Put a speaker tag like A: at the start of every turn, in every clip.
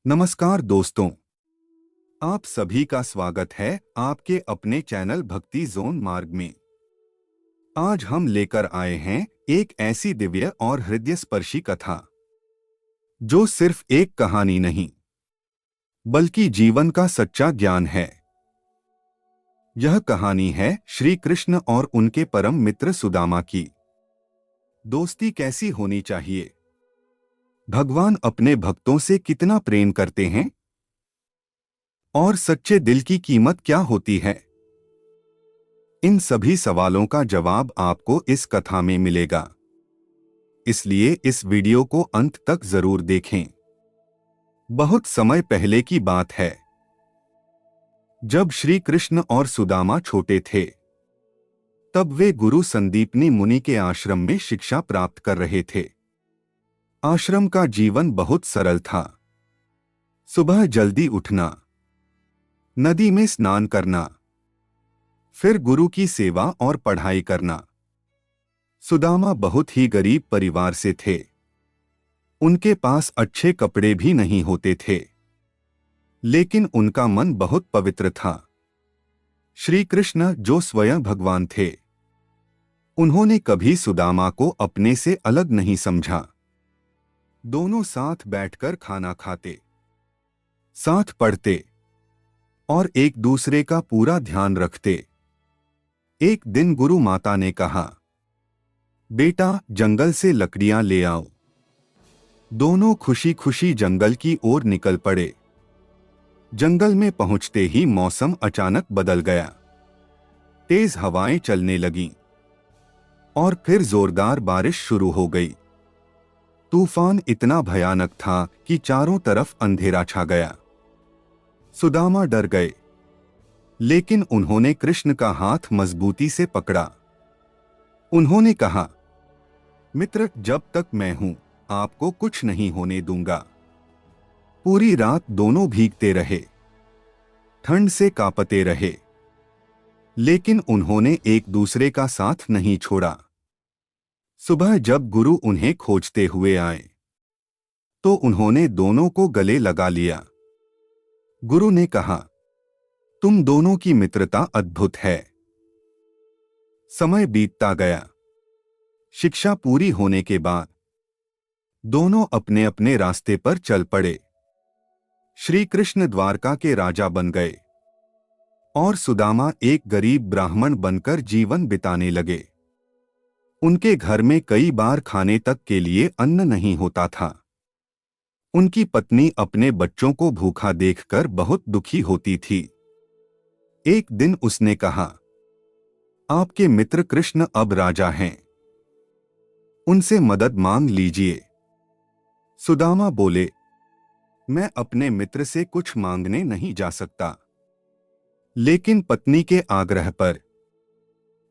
A: नमस्कार दोस्तों, आप सभी का स्वागत है आपके अपने चैनल भक्ति जोन मार्ग में। आज हम लेकर आए हैं एक ऐसी दिव्य और हृदयस्पर्शी कथा जो सिर्फ एक कहानी नहीं बल्कि जीवन का सच्चा ज्ञान है। यह कहानी है श्री कृष्ण और उनके परम मित्र सुदामा की। दोस्ती कैसी होनी चाहिए, भगवान अपने भक्तों से कितना प्रेम करते हैं और सच्चे दिल की कीमत क्या होती है, इन सभी सवालों का जवाब आपको इस कथा में मिलेगा। इसलिए इस वीडियो को अंत तक जरूर देखें। बहुत समय पहले की बात है, जब श्री कृष्ण और सुदामा छोटे थे। तब वे गुरु संदीपनी मुनि के आश्रम में शिक्षा प्राप्त कर रहे थे। आश्रम का जीवन बहुत सरल था। सुबह जल्दी उठना, नदी में स्नान करना, फिर गुरु की सेवा और पढ़ाई करना। सुदामा बहुत ही गरीब परिवार से थे। उनके पास अच्छे कपड़े भी नहीं होते थे, लेकिन उनका मन बहुत पवित्र था। श्री कृष्ण जो स्वयं भगवान थे, उन्होंने कभी सुदामा को अपने से अलग नहीं समझा। दोनों साथ बैठकर खाना खाते, साथ पढ़ते और एक दूसरे का पूरा ध्यान रखते। एक दिन गुरु माता ने कहा, बेटा जंगल से लकड़ियां ले आओ। दोनों खुशी खुशी जंगल की ओर निकल पड़े। जंगल में पहुंचते ही मौसम अचानक बदल गया। तेज हवाएं चलने लगीं और फिर जोरदार बारिश शुरू हो गई। तूफान इतना भयानक था कि चारों तरफ अंधेरा छा गया। सुदामा डर गए, लेकिन उन्होंने कृष्ण का हाथ मजबूती से पकड़ा। उन्होंने कहा, मित्र, जब तक मैं हूं आपको कुछ नहीं होने दूंगा। पूरी रात दोनों भीगते रहे, ठंड से कांपते रहे, लेकिन उन्होंने एक दूसरे का साथ नहीं छोड़ा। सुबह जब गुरु उन्हें खोजते हुए आए, तो उन्होंने दोनों को गले लगा लिया। गुरु ने कहा, तुम दोनों की मित्रता अद्भुत है। समय बीतता गया। शिक्षा पूरी होने के बाद दोनों अपने अपने रास्ते पर चल पड़े। श्री कृष्ण द्वारका के राजा बन गए और सुदामा एक गरीब ब्राह्मण बनकर जीवन बिताने लगे। उनके घर में कई बार खाने तक के लिए अन्न नहीं होता था। उनकी पत्नी अपने बच्चों को भूखा देखकर बहुत दुखी होती थी। एक दिन उसने कहा, आपके मित्र कृष्ण अब राजा हैं, उनसे मदद मांग लीजिए। सुदामा बोले, मैं अपने मित्र से कुछ मांगने नहीं जा सकता। लेकिन पत्नी के आग्रह पर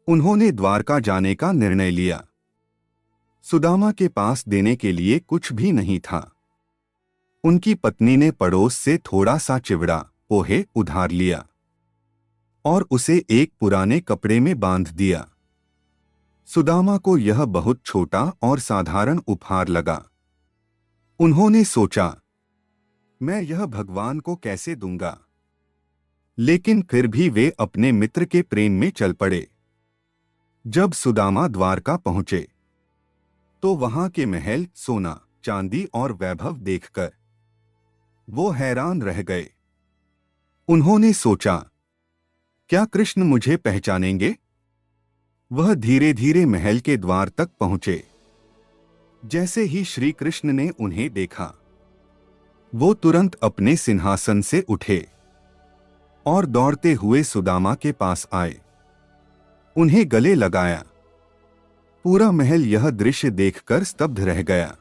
A: उन्होंने द्वारका जाने का निर्णय लिया। सुदामा के पास देने के लिए कुछ भी नहीं था। उनकी पत्नी ने पड़ोस से थोड़ा सा चिवड़ा, पोहे उधार लिया और उसे एक पुराने कपड़े में बांध दिया। सुदामा को यह बहुत छोटा और साधारण उपहार लगा। उन्होंने सोचा, मैं यह भगवान को कैसे दूंगा? लेकिन फिर भी वे अपने मित्र के प्रेम में चल पड़े। जब सुदामा द्वारका पहुंचे, तो वहां के महल, सोना, चांदी और वैभव देखकर वो हैरान रह गए। उन्होंने सोचा, क्या कृष्ण मुझे पहचानेंगे? वह धीरे धीरे महल के द्वार तक पहुंचे। जैसे ही श्री कृष्ण ने उन्हें देखा, वो तुरंत अपने सिंहासन से उठे और दौड़ते हुए सुदामा के पास आए। उन्हें गले लगाया। पूरा महल यह दृश्य देखकर स्तब्ध रह गया।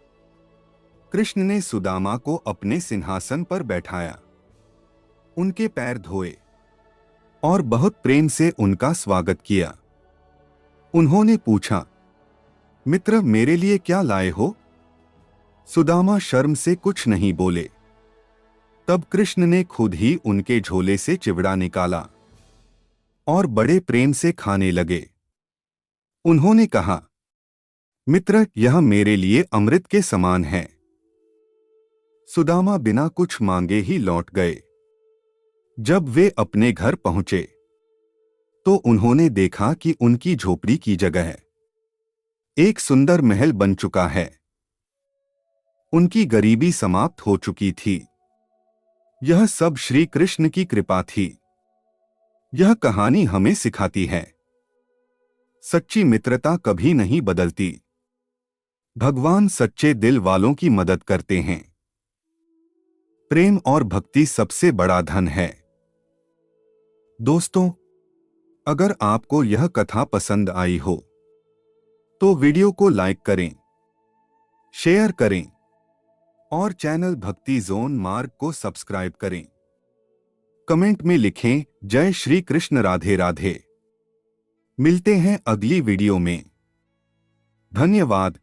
A: कृष्ण ने सुदामा को अपने सिंहासन पर बैठाया, उनके पैर धोए और बहुत प्रेम से उनका स्वागत किया। उन्होंने पूछा, मित्र, मेरे लिए क्या लाए हो? सुदामा शर्म से कुछ नहीं बोले। तब कृष्ण ने खुद ही उनके झोले से चिवड़ा निकाला और बड़े प्रेम से खाने लगे। उन्होंने कहा, मित्र, यह मेरे लिए अमृत के समान है। सुदामा बिना कुछ मांगे ही लौट गए। जब वे अपने घर पहुंचे तो उन्होंने देखा कि उनकी झोपड़ी की जगह एक सुंदर महल बन चुका है। उनकी गरीबी समाप्त हो चुकी थी। यह सब श्री कृष्ण की कृपा थी। यह कहानी हमें सिखाती है, सच्ची मित्रता कभी नहीं बदलती। भगवान सच्चे दिल वालों की मदद करते हैं। प्रेम और भक्ति सबसे बड़ा धन है। दोस्तों, अगर आपको यह कथा पसंद आई हो तो वीडियो को लाइक करें, शेयर करें और चैनल भक्ति जोन मार्ग को सब्सक्राइब करें। कमेंट में लिखें जय श्री कृष्ण, राधे राधे। मिलते हैं अगली वीडियो में। धन्यवाद।